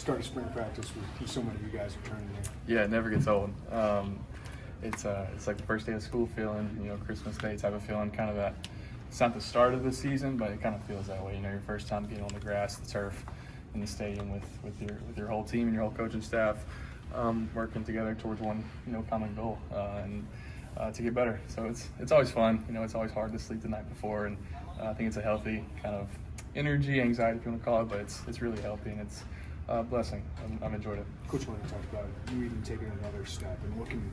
start of spring practice with so many of you guys returning there? Yeah, it never gets old. It's like the first day of school feeling, Christmas Day type of feeling, kind of that. It's not the start of the season, but it kind of feels that way. Your first time being on the grass, the turf, in the stadium with your whole team and your whole coaching staff, working together towards one common goal and to get better. So it's always fun. It's always hard to sleep the night before, and I think it's a healthy kind of energy, anxiety, if you want to call it, but it's really healthy and it's a blessing. I've enjoyed it. Coach, when you talked about you even taking another step and looking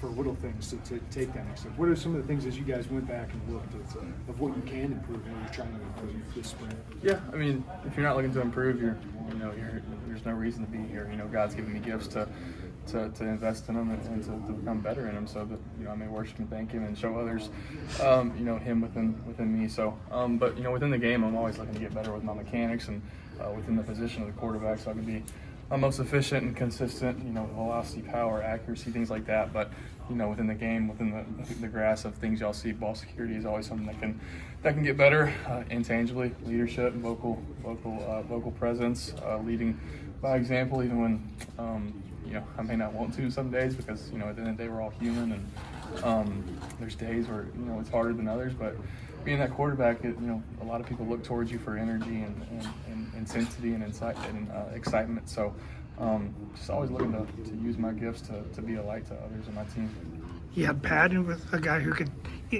for little things to take that next step, what are some of the things as you guys went back and looked at of what you can improve and what you're trying to improve this spring? Yeah, I mean, if you're not looking to improve, there's no reason to be here. God's given me gifts to invest in them and to become better in them, so that I may worship and thank Him and show others, Him within me. So, but within the game, I'm always looking to get better with my mechanics and within the position of the quarterback, so I can be most efficient and consistent. Velocity, power, accuracy, things like that. But within the game, within the grass of things y'all see, ball security is always something that can get better. Intangibly, leadership, vocal presence, leading by example, even when I may not want to some days, because at the end of the day we're all human, and there's days where it's harder than others. But being that quarterback, a lot of people look towards you for energy and intensity and insight and excitement. So just always looking to use my gifts to be a light to others in my team. You had Patton with a guy who could,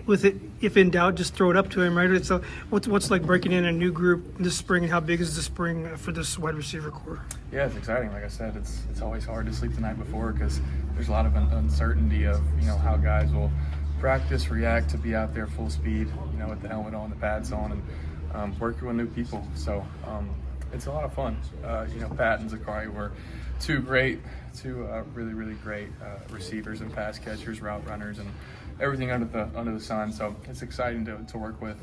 with it, if in doubt, just throw it up to him, right? So what's like breaking in a new group this spring, and how big is the spring for this wide receiver core? Yeah, it's exciting. Like I said, it's always hard to sleep the night before because there's a lot of uncertainty of how guys will practice, react to be out there full speed, with the helmet on, the pads on, and working with new people. So it's a lot of fun. Pat and Zachary were two really, really great receivers and pass catchers, route runners, and everything under the sun. So it's exciting to work with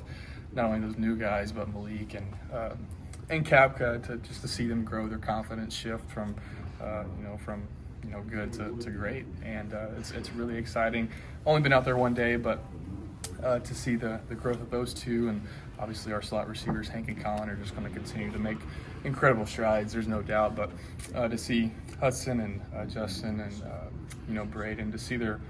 not only those new guys, but Malik and Kapka to see them grow, their confidence shift from good to great, and it's really exciting. Only been out there one day, but to see the growth of those two, and obviously our slot receivers, Hank and Colin, are just going to continue to make incredible strides. There's no doubt, but to see Hudson and Justin and Braden, to see their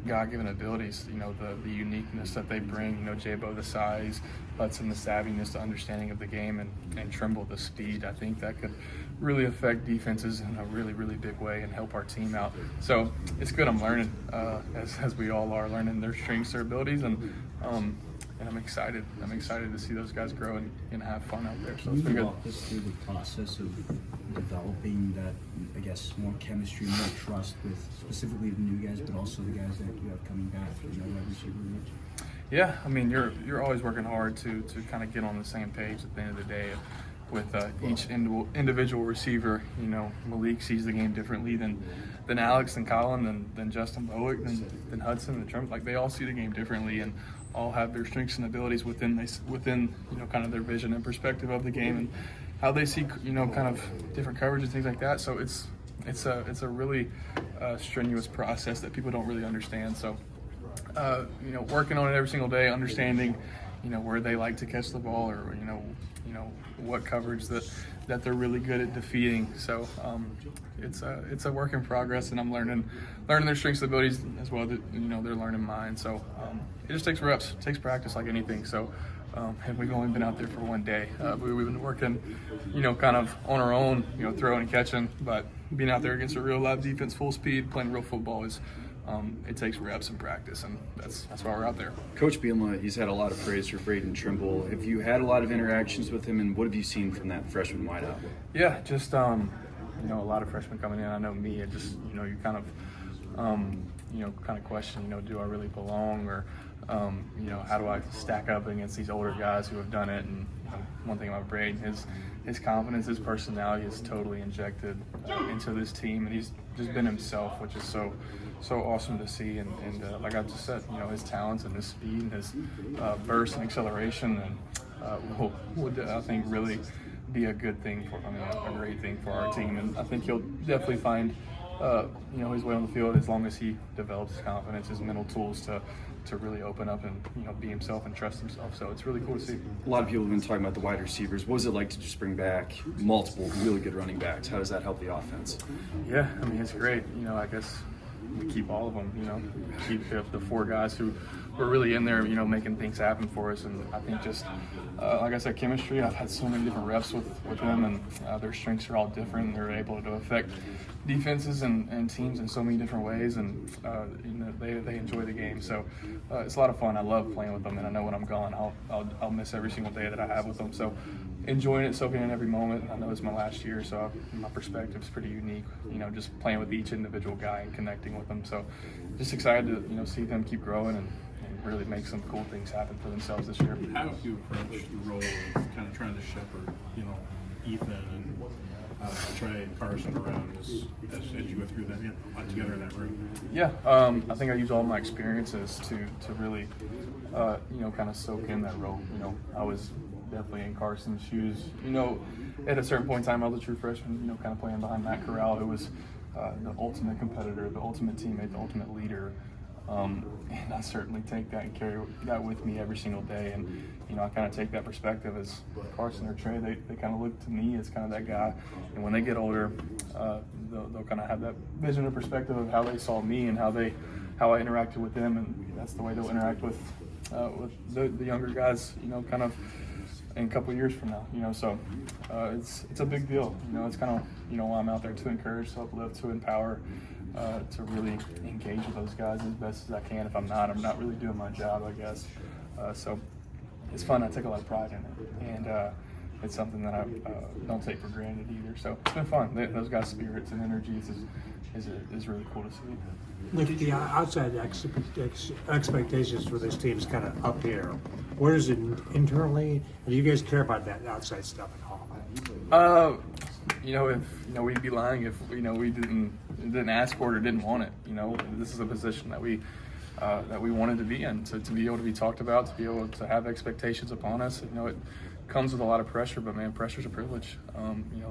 God-given abilities, the uniqueness that they bring, Jabo, the size, Hudson, the savviness, the understanding of the game, and Trimble, the speed. I think that could really affect defenses in a really, really big way and help our team out. So it's good. I'm learning, as we all are, learning their strengths, their abilities, and I'm excited. I'm excited to see those guys grow and have fun out there. So it's been good. Walk us through the process of developing that, I guess, more chemistry, more trust with specifically the new guys, but also the guys that you have coming back from the wide receiver room? Yeah, I mean, you're always working hard to kind of get on the same page at the end of the day with each individual receiver. Malik sees the game differently than Alex and Colin, than Justin Bowick, than Hudson and Trump. Like, they all see the game differently and all have their strengths and abilities within kind of their vision and perspective of the game and how they see kind of different coverage and things like that. So it's a really strenuous process that people don't really understand. So working on it every single day, understanding where they like to catch the ball, or what coverage that they're really good at defeating. So it's a work in progress, and I'm learning their strengths and abilities as well. That they're learning mine. So it just takes reps, it takes practice like anything. So and we've only been out there for one day. We've been working, kind of on our own, throwing and catching. But being out there against a real live defense, full speed, playing real football is. It takes reps and practice, and that's why we're out there. Coach Bielema, he's had a lot of praise for Braden Trimble. Have you had a lot of interactions with him, and what have you seen from that freshman wideout? Yeah, just a lot of freshmen coming in. I know me, and just you kind of question, do I really belong, or how do I stack up against these older guys who have done it? And one thing about Braden, his confidence, his personality is totally injected into this team, and he's just been himself, which is so awesome to see. And like I just said, his talents and his speed and his burst and acceleration and would I think really be a good thing a great thing for our team. And I think he'll definitely find his way on the field as long as he develops his confidence, his mental tools to really open up and be himself and trust himself. So it's really cool to see. A lot of people have been talking about the wide receivers. What was it like to just bring back multiple really good running backs? How does that help the offense? Yeah, I mean, it's great. I guess we keep all of them, keep the 4 guys who were really in there, making things happen for us. And I think just, like I said, chemistry, I've had so many different reps with them, and their strengths are all different. And they're able to affect defenses and teams in so many different ways, and they enjoy the game. So it's a lot of fun. I love playing with them, and I know when I'm gone, I'll miss every single day that I have with them. So enjoying it, soaking in every moment. I know it's my last year, so my perspective is pretty unique. Just playing with each individual guy and connecting with them. So just excited to see them keep growing and really make some cool things happen for themselves this year. How have you approached the role of kind of trying to shepherd, Ethan and Trey and Carson around as you go through that together in that room? Yeah, I think I use all my experiences to really, kind of soak in that role. I was definitely in Carson's shoes. At a certain point in time, I was a true freshman. Kind of playing behind Matt Corral, who was the ultimate competitor, the ultimate teammate, the ultimate leader. And I certainly take that and carry that with me every single day. And, I kind of take that perspective as Carson or Trey, they kind of look to me as kind of that guy. And when they get older, they'll kind of have that vision or perspective of how they saw me and how I interacted with them. And that's the way they'll interact with the younger guys, kind of in a couple of years from now, so it's a big deal. It's kind of, why I'm out there, to encourage, to uplift, to empower, to really engage with those guys as best as I can. If I'm not really doing my job, I guess. So it's fun. I take a lot of pride in it, and it's something that I don't take for granted either. So it's been fun. Those guys' spirits and energies is really cool to see. Like the outside expectations for this team is kind of up here. Where is it internally? And do you guys care about that outside stuff at all? If we'd be lying if we didn't ask for it or didn't want it. This is a position that we wanted to be in, to be able to be talked about, to be able to have expectations upon us. It comes with a lot of pressure, but man, pressure's a privilege.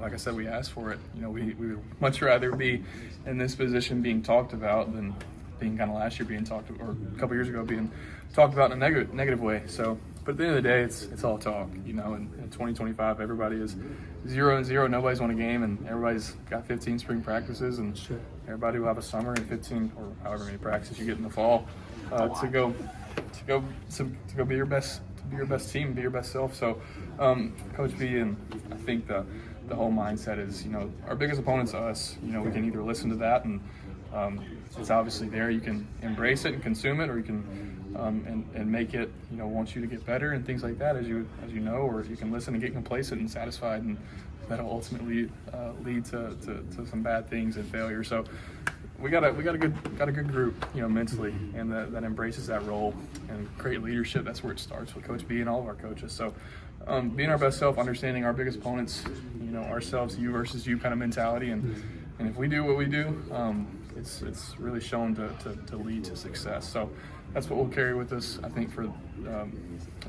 Like I said, we asked for it. We would much rather be in this position being talked about than being kind of last year being talked, or a couple years ago being talked about in a negative way. So, but at the end of the day, it's all talk. In 2025, everybody is 0-0. Nobody's won a game, and everybody's got 15 spring practices, and everybody will have a summer and 15 or however many practices you get in the fall to go be your best. Be your best team, be your best self. So, Coach B, and I think the whole mindset is, our biggest opponent's us. We can either listen to that and it's obviously there. You can embrace it and consume it, or you can and make it, want you to get better and things like that, as you know, or you can listen and get complacent and satisfied, and that'll ultimately lead to some bad things and failure. So. We got a good group, mentally, and that embraces that role and great leadership. That's where it starts with Coach B and all of our coaches. So, being our best self, understanding our biggest opponents, ourselves, you versus you kind of mentality, and if we do what we do, it's really shown to lead to success. So that's what we'll carry with us, I think, for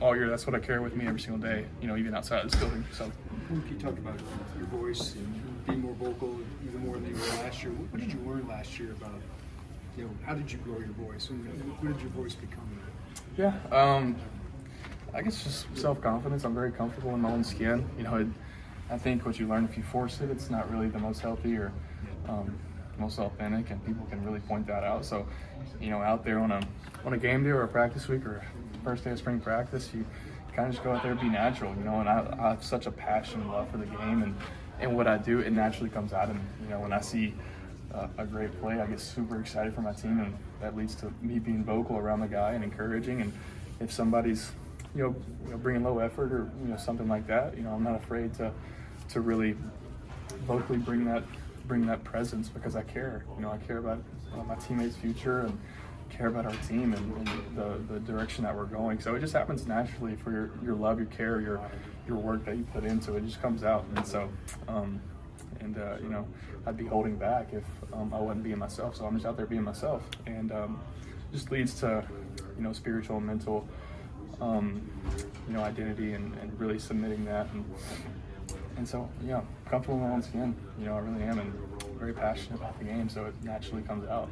all year. That's what I carry with me every single day, even outside of this building. So, You talked about your voice and being more vocal, even more than you were last year. What did you learn last year about, how did you grow your voice, and what did your voice become? Yeah, I guess just self-confidence. I'm very comfortable in my own skin. I think what you learn, if you force it, it's not really the most healthy or most authentic, and people can really point that out. So, out there on a game day or a practice week or first day of spring practice, you kind of just go out there and be natural, and I have such a passion and love for the game, and what I do, it naturally comes out of me. When I see a great play, I get super excited for my team, and that leads to me being vocal around the guy and encouraging. And if somebody's, bringing low effort or something like that, I'm not afraid to really vocally bring that presence, because I care. I care about my teammates' future and care about our team and the direction that we're going. So it just happens naturally for your love, your care, your work that you put into it. It just comes out. And so, I'd be holding back if I wasn't being myself. So I'm just out there being myself, and just leads to, spiritual and mental, identity, and really submitting that And so, yeah, comfortable in my own skin. I really am, and very passionate about the game, so it naturally comes out.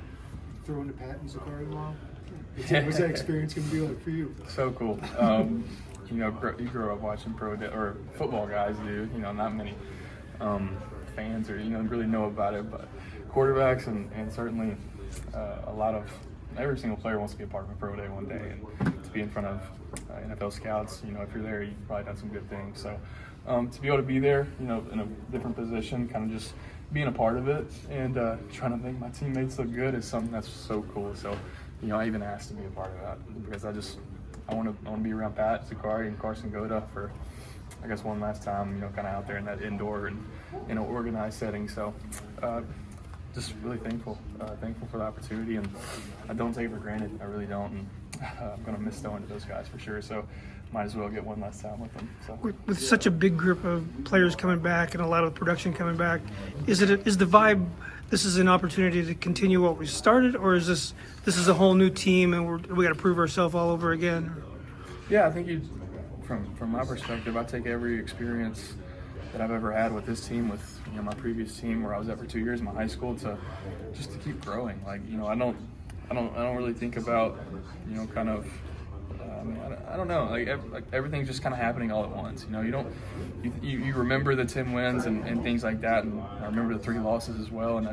Throwing to Pat and Zakari tomorrow? What's that experience going to be like for you? So cool. You grow up watching or football guys do. Not many fans or really know about it, but quarterbacks and certainly a lot of every single player wants to be a part of a pro day one day, and to be in front of NFL scouts. If you're there, you've probably done some good things. So to be able to be there, in a different position, kind of just being a part of it and trying to make my teammates look good is something that's so cool. So I even asked to be a part of that because I want to be around Pat, Zakari, and Carson Goda for, I guess, one last time, kind of out there in that indoor and in an organized setting. So just really thankful for the opportunity, and I don't take it for granted. I really don't, and I'm going to miss throwing to those guys for sure. So might as well get one last time with them. So With such a big group of players coming back and a lot of production coming back, is the vibe? This is an opportunity to continue what we started, or is this is a whole new team and we got to prove ourselves all over again? Yeah, I think from my perspective, I take every experience that I've ever had with this team, with my previous team where I was at for 2 years in my high school, to keep growing. Like I don't really think about kind of. I don't know. Like everything's just kind of happening all at once. You remember the 10 wins and things like that, and I remember the 3 losses as well. And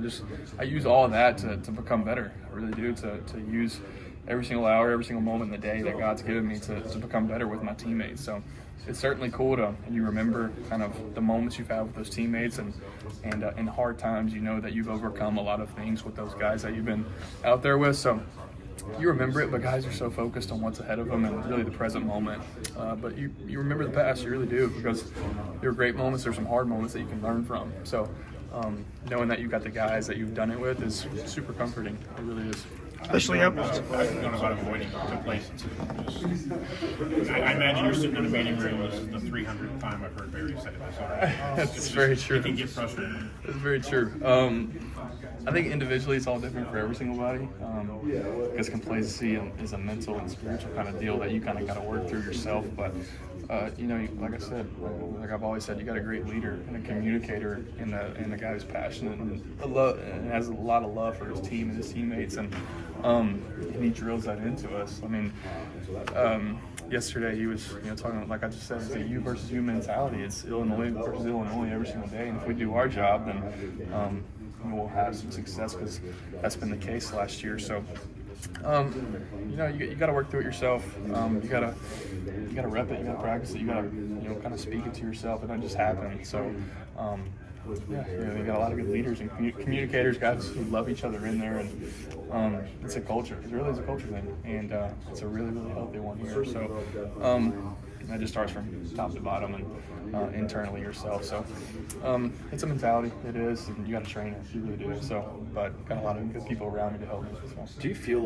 I use all of that to become better. I really do. To use every single hour, every single moment in the day that God's given me to become better with my teammates. So it's certainly cool and you remember kind of the moments you've had with those teammates, and in hard times, that you've overcome a lot of things with those guys that you've been out there with. So you remember it, but guys are so focused on what's ahead of them and really the present moment. But you remember the past, you really do, because there were great moments, there's some hard moments that you can learn from. So knowing that you've got the guys that you've done it with is super comforting. It really is. Especially up. I've gone about avoiding complacency. I imagine you're sitting in a meeting room. This is the 300th time I've heard Barry say this already. That's very true. It can get frustrating. It's very true. I think individually it's all different for every single body, because complacency is a mental and spiritual kind of deal that you kind of got to work through yourself. But like I said, like I've always said, you got a great leader and a communicator and a guy who's passionate and has a lot of love for his team and his teammates, and he drills that into us. I mean, yesterday he was talking, like I just said, it's a you versus you mentality. It's Illinois versus Illinois every single day, and if we do our job, then we'll have some success, because that's been the case last year. So you got to work through it yourself. You got to rep it, you got to practice it, you got to kind of speak it to yourself. It doesn't just happen. So you got a lot of good leaders and communicators, guys who love each other in there, and it's a culture. It really is a culture thing, and it's a really, really healthy one here. So that just starts from top to bottom and internally yourself. So it's a mentality. It is, and you got to train it. You really do. So, but got a lot of good people around me to help me. So. Do you feel like